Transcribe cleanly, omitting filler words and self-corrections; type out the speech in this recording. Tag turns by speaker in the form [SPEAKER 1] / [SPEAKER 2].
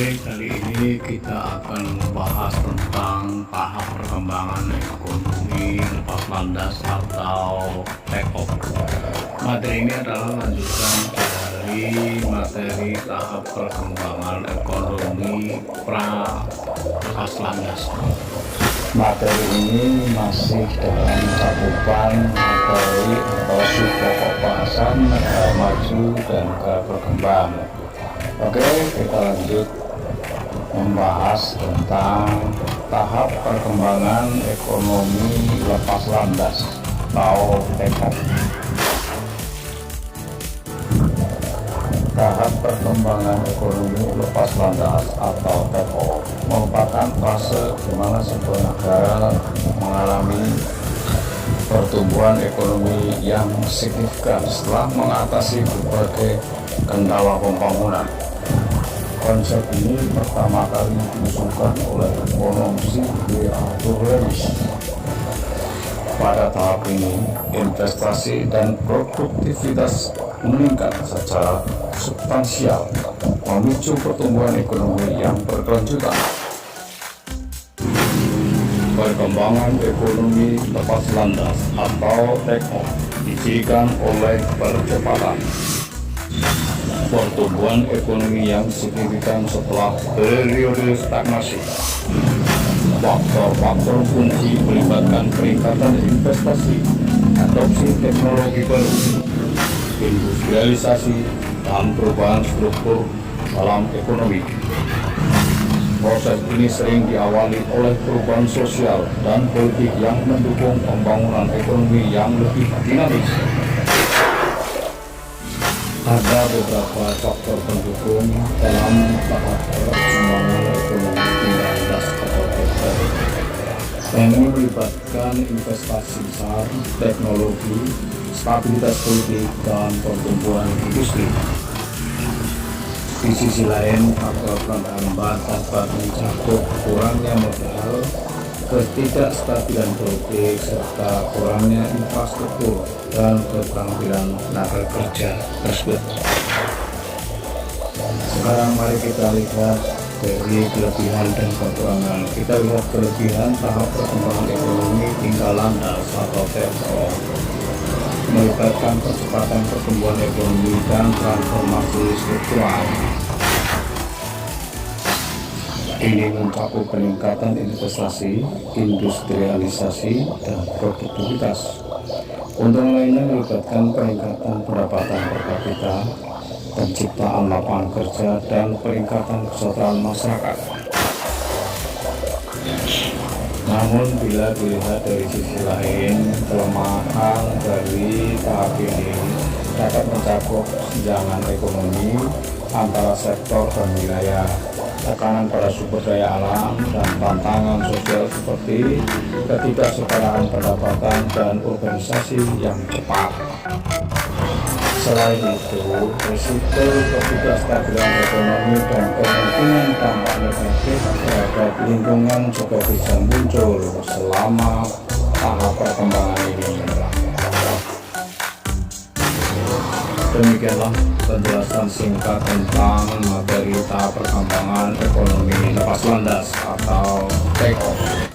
[SPEAKER 1] Kali ini kita akan membahas tentang tahap perkembangan ekonomi lepas landas atau take off. Materi ini adalah lanjutan dari materi tahap perkembangan ekonomi lepas landas. Materi ini masih dalam cakupan materi atau pokok bahasan negara maju dan negara berkembang. Oke, kita lanjut membahas tentang tahap perkembangan ekonomi lepas landas atau take off. Tahap perkembangan ekonomi lepas landas atau take off merupakan fase di mana sebuah negara mengalami pertumbuhan ekonomi yang signifikan setelah mengatasi berbagai kendala pembangunan. Konsep ini pertama kali diusulkan oleh ekonomis Arthur Lewis. Pada tahap ini, investasi dan produktivitas meningkat secara substansial, memicu pertumbuhan ekonomi yang berkelanjutan. Perkembangan ekonomi lepas landas atau take off dicirikan oleh percepatan pertumbuhan ekonomi yang signifikan setelah periode stagnasi. Faktor-faktor kunci melibatkan peningkatan investasi, adopsi teknologi baru, industrialisasi, dan perubahan struktur dalam ekonomi. Proses ini sering diawali oleh perubahan sosial dan politik yang mendukung pembangunan ekonomi yang lebih dinamis. Ada beberapa faktor pendukung dalam tahap perkembangan ekonomi landas atau take off. Ini melibatkan investasi besar, teknologi, stabilitas politik, dan pertumbuhan industri. Di sisi lain, faktor penghambat dapat mencakup kurangnya modal, ketidakstabilan politik, serta kurangnya infrastruktur dan keterampilan tenaga kerja tersebut. Sekarang mari kita lihat dari kelebihan dan kekurangan. Kita lihat kelebihan tahap perkembangan ekonomi tinggal landas atau take off. Melibatkan percepatan pertumbuhan ekonomi dan transformasi struktural. Ini mencakup peningkatan investasi, industrialisasi, dan produktivitas. Untung lainnya melibatkan peningkatan pendapatan per kapita, penciptaan lapangan kerja, dan peningkatan kesejahteraan masyarakat. Namun bila dilihat dari sisi lain, kelemahan dari tahap ini dapat mencakup kesenjangan ekonomi antara sektor dan wilayah, tekanan pada sumber daya alam, dan tantangan sosial seperti ketidaksetaraan pendapatan dan urbanisasi yang cepat. Selain itu, risiko ketidakstabilan ekonomi dan kemungkinan dampak negatif terhadap lingkungan juga bisa muncul selama tahap perkembangan ini. Demikianlah penjelasan singkat tentang materi tahap perkembangan ekonomi lepas landas atau take off.